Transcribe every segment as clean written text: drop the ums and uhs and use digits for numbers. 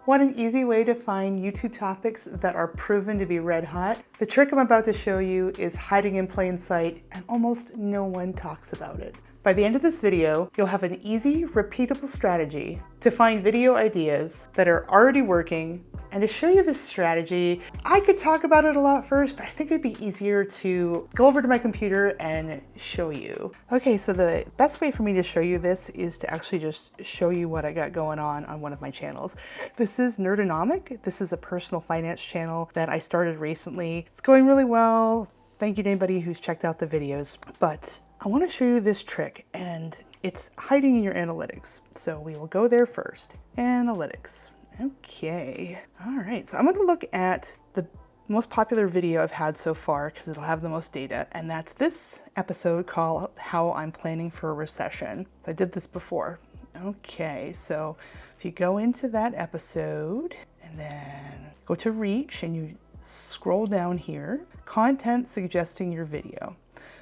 Want an easy way to find YouTube topics that are proven to be red hot? The trick I'm about to show you is hiding in plain sight and almost no one talks about it. By the end of this video, you'll have an easy, repeatable strategy to find video ideas that are already working. And to show you this strategy, I could talk about it a lot first, but I think it'd be easier to go over to my computer and show you. Okay, so the best way for me to show you this is to actually just show you what I got going on one of my channels. This is Nerdonomic. This is a personal finance channel that I started recently. It's going really well. Thank you to anybody who's checked out the videos. But I want to show you this trick, and it's hiding in your analytics. So we will go there first. Analytics. Okay, all right, so I'm going to look at the most popular video I've had so far because it'll have the most data, and that's this episode called How I'm Planning for a Recession. So I did this before. Okay, so if you go into that episode and then go to Reach and you scroll down here, content suggesting your video.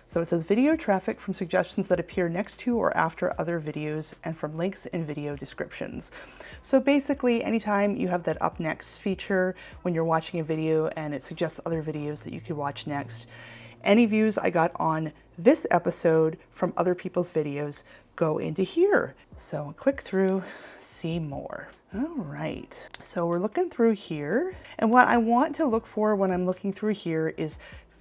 So it says video traffic from suggestions that appear next to or after other videos and from links in video descriptions. So basically, anytime you have that up next feature when you're watching a video and it suggests other videos that you could watch next, any views I got on this episode from other people's videos go into here. So click through, see more. All right, so we're looking through here. And what I want to look for when I'm looking through here is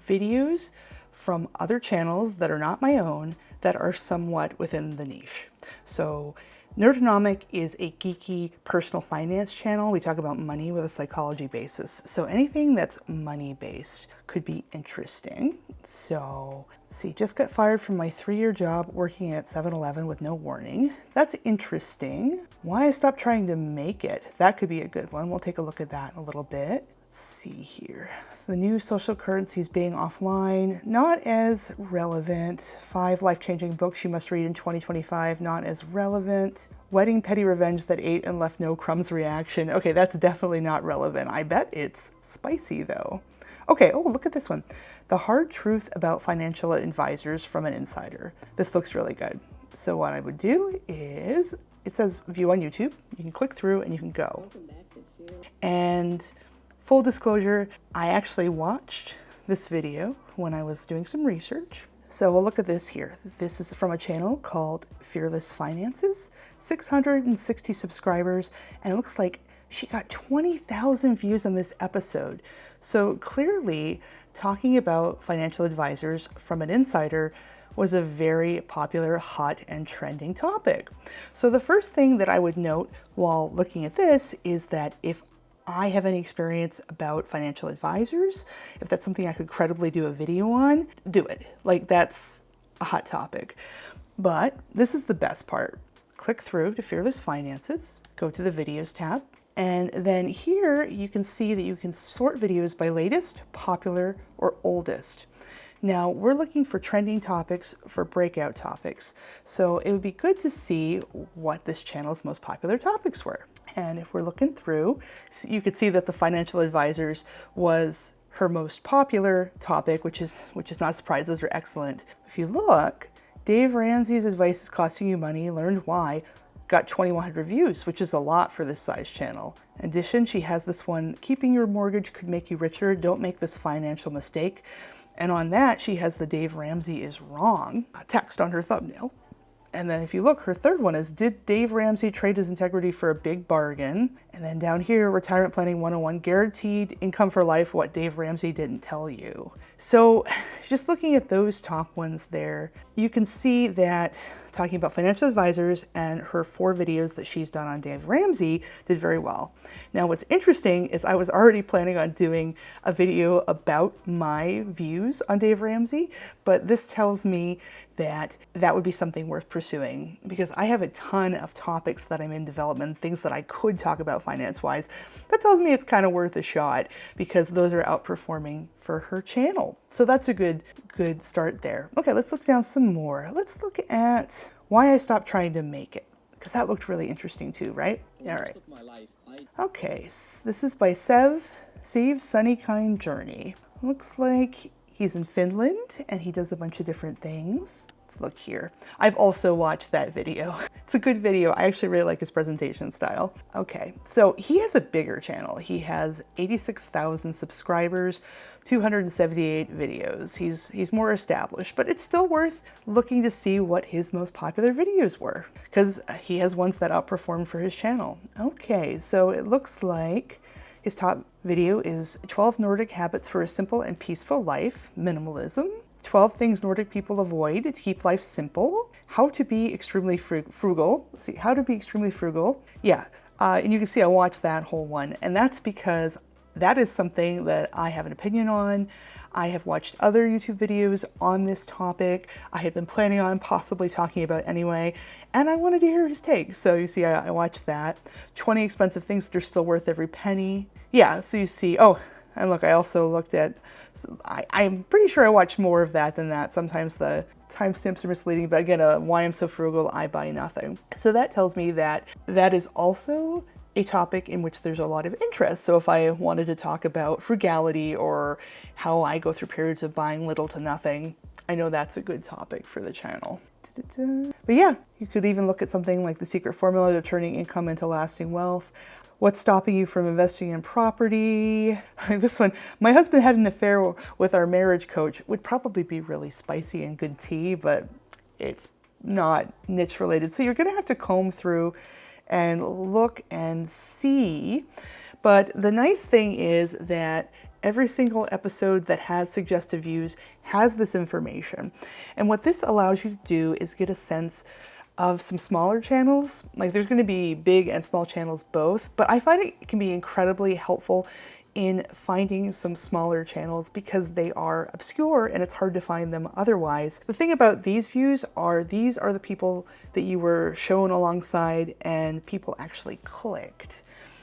videos from other channels that are not my own that are somewhat within the niche. So Nerdonomic is a geeky personal finance channel. We talk about money with a psychology basis. So anything that's money based could be interesting. So let's see, just got fired from my 3-year job working at 7-Eleven with no warning. That's interesting. Why I stopped trying to make it. That could be a good one. We'll take a look at that in a little bit. Let's see here. The new social currencies being offline, not as relevant. 5 life-changing books you must read in 2025, not as relevant. Wedding petty revenge that ate and left no crumbs reaction. Okay, that's definitely not relevant. I bet it's spicy though. Okay, oh, look at this one. The hard truth about financial advisors from an insider. This looks really good. So what I would do is, it says view on YouTube. You can click through and you can go. And full disclosure, I actually watched this video when I was doing some research. So we'll look at this here. This is from a channel called Fearless Finances, 660 subscribers, and it looks like she got 20,000 views on this episode. So clearly, talking about financial advisors from an insider was a very popular, hot, and trending topic. So the first thing that I would note while looking at this is that if I have any experience about financial advisors, if that's something I could credibly do a video on, do it. Like, that's a hot topic. But this is the best part. Click through to Fearless Finances, go to the Videos tab, and then here you can see that you can sort videos by latest, popular, or oldest. Now, we're looking for trending topics for breakout topics. So it would be good to see what this channel's most popular topics were. And if we're looking through, you could see that the financial advisors was her most popular topic, which is not a surprise. Those are excellent. If you look, Dave Ramsey's advice is costing you money, learned why, got 2,100 views, which is a lot for this size channel. In addition, she has this one, keeping your mortgage could make you richer. Don't make this financial mistake. And on that, she has the Dave Ramsey is wrong text on her thumbnail. And then if you look, her third one is, did Dave Ramsey trade his integrity for a big bargain? And then down here, Retirement Planning 101, guaranteed income for life, what Dave Ramsey didn't tell you. So just looking at those top ones there, you can see that talking about financial advisors and her 4 videos that she's done on Dave Ramsey did very well. Now what's interesting is I was already planning on doing a video about my views on Dave Ramsey, but this tells me that that would be something worth pursuing because I have a ton of topics that I'm in development, things that I could talk about finance-wise. That tells me it's kind of worth a shot because those are outperforming for her channel. So that's a good start there. Okay, let's look down some more. Let's look at why I stopped trying to make it because that looked really interesting too, right? All right. Okay, so this is by Sev Sunny Kind Journey. Looks like he's in Finland and he does a bunch of different things. look here. I've also watched that video. It's a good video. I actually really like his presentation style. Okay, so he has a bigger channel. He has 86,000 subscribers, 278 videos. He's more established, but it's still worth looking to see what his most popular videos were, because he has ones that outperformed for his channel. Okay, so it looks like his top video is 12 Nordic habits for a simple and peaceful life, minimalism, 12 things Nordic people avoid to keep life simple, how to be extremely frugal. Let's see, how to be extremely frugal. Yeah, and you can see I watched that whole one, and that's because that is something that I have an opinion on. I have watched other YouTube videos on this topic. I had been planning on possibly talking about anyway, and I wanted to hear his take. So you see, I watched that. 20 expensive things that are still worth every penny. Yeah, so you see, oh, and look, I also looked at, I'm pretty sure I watched more of that than that. Sometimes the timestamps are misleading, but again, why I'm so frugal, I buy nothing. So that tells me that that is also a topic in which there's a lot of interest. So if I wanted to talk about frugality or how I go through periods of buying little to nothing, I know that's a good topic for the channel. But yeah, you could even look at something like the secret formula to turning income into lasting wealth. What's stopping you from investing in property? This one, my husband had an affair with our marriage coach, would probably be really spicy and good tea, but it's not niche related. So you're gonna have to comb through and look and see. But the nice thing is that every single episode that has suggested views has this information. And what this allows you to do is get a sense of some smaller channels. Like there's gonna be big and small channels both, but I find it can be incredibly helpful in finding some smaller channels because they are obscure and it's hard to find them otherwise. The thing about these views are these are the people that you were shown alongside and people actually clicked.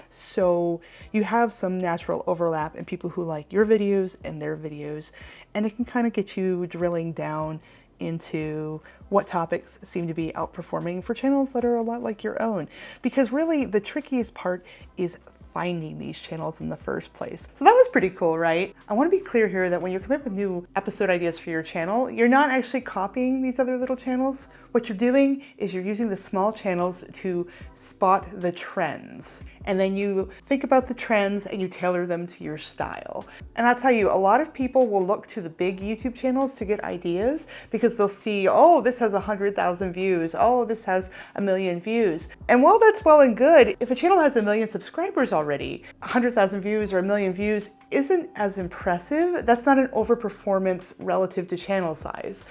So you have some natural overlap in people who like your videos and their videos, and it can kind of get you drilling down into what topics seem to be outperforming for channels that are a lot like your own. Because really the trickiest part is finding these channels in the first place. So that was pretty cool, right? I want to be clear here that when you come up with new episode ideas for your channel, you're not actually copying these other little channels. What you're doing is you're using the small channels to spot the trends. And then you think about the trends and you tailor them to your style. And I'll tell you, a lot of people will look to the big YouTube channels to get ideas because they'll see, oh, this has 100,000 views. Oh, this has 1 million views. And while that's well and good, if a channel has 1 million subscribers already, 100,000 views or 1 million views isn't as impressive. That's not an overperformance relative to channel size.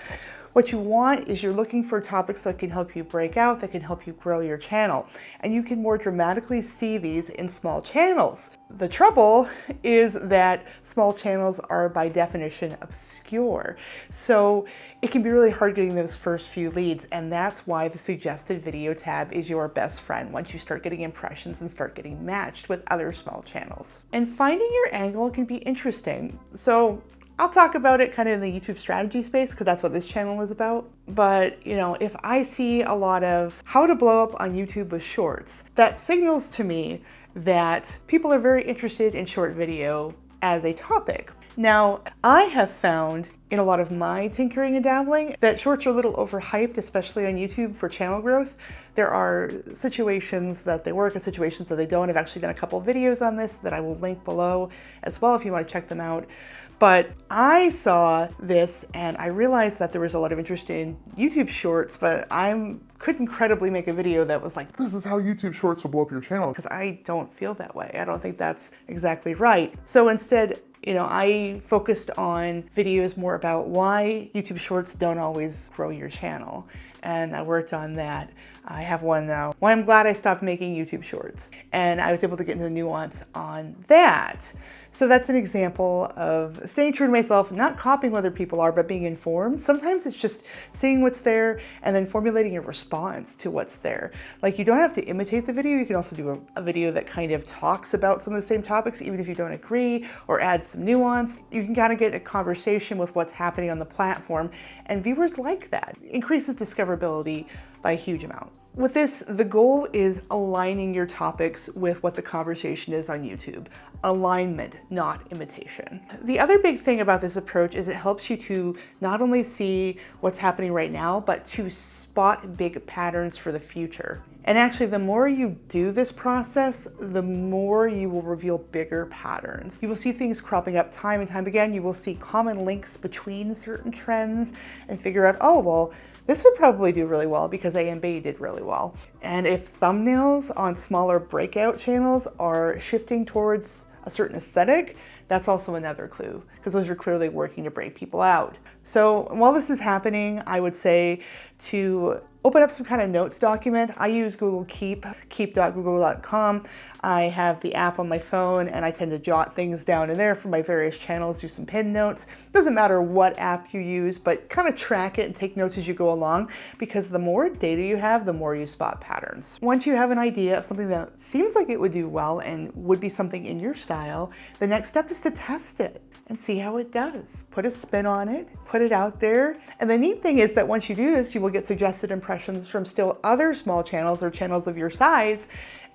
What you want is you're looking for topics that can help you break out, that can help you grow your channel. And you can more dramatically see these in small channels. The trouble is that small channels are by definition obscure. So it can be really hard getting those first few leads. And that's why the suggested video tab is your best friend once you start getting impressions and start getting matched with other small channels. And finding your angle can be interesting. So I'll talk about it kind of in the YouTube strategy space because that's what this channel is about. But, you know, if I see a lot of how to blow up on YouTube with shorts, that signals to me that people are very interested in short video as a topic. Now, I have found in a lot of my tinkering and dabbling that shorts are a little overhyped, especially on YouTube for channel growth. There are situations that they work and situations that they don't. I've actually done a couple of videos on this that I will link below as well if you want to check them out. But I saw this and I realized that there was a lot of interest in YouTube shorts, but I couldn't credibly make a video that was like, this is how YouTube shorts will blow up your channel. Because I don't feel that way. I don't think that's exactly right. So instead, you know, I focused on videos more about why YouTube shorts don't always grow your channel. And I worked on that. I have one now. Why I'm glad I stopped making YouTube shorts. And I was able to get into the nuance on that. So that's an example of staying true to myself, not copying what other people are, but being informed. Sometimes it's just seeing what's there and then formulating a response to what's there. Like you don't have to imitate the video. You can also do a video that kind of talks about some of the same topics, even if you don't agree, or add some nuance. You can kind of get a conversation with what's happening on the platform, and viewers like that. It increases discoverability by a huge amount. With this, the goal is aligning your topics with what the conversation is on YouTube. Alignment, not imitation. The other big thing about this approach is it helps you to not only see what's happening right now, but to spot big patterns for the future. And actually, the more you do this process, the more you will reveal bigger patterns. You will see things cropping up time and time again. You will see common links between certain trends and figure out, oh, well, this would probably do really well because A and B did really well. And if thumbnails on smaller breakout channels are shifting towards a certain aesthetic, that's also another clue, because those are clearly working to break people out. So while this is happening, I would say to open up some kind of notes document. I use Google Keep, keep.google.com. I have the app on my phone and I tend to jot things down in there for my various channels, do some pin notes. Doesn't matter what app you use, but kind of track it and take notes as you go along, because the more data you have, the more you spot patterns. Once you have an idea of something that seems like it would do well and would be something in your style, the next step is to test it and see how it does. Put a spin on it, put it out there. And the neat thing is that once you do this, you will get suggested impressions from still other small channels or channels of your size,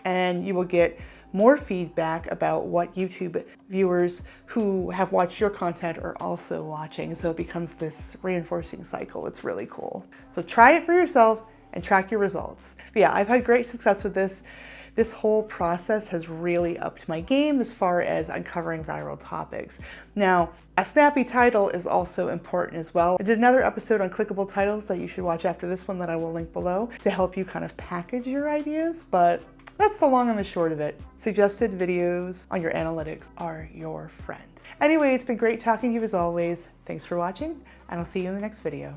and you will get more feedback about what YouTube viewers who have watched your content are also watching. So it becomes this reinforcing cycle. It's really cool. So try it for yourself and track your results. But yeah, I've had great success with this. This whole process has really upped my game as far as uncovering viral topics. Now, a snappy title is also important as well. I did another episode on clickable titles that you should watch after this one that I will link below to help you kind of package your ideas, but that's the long and the short of it. Suggested videos on your analytics are your friend. Anyway, it's been great talking to you as always. Thanks for watching, and I'll see you in the next video.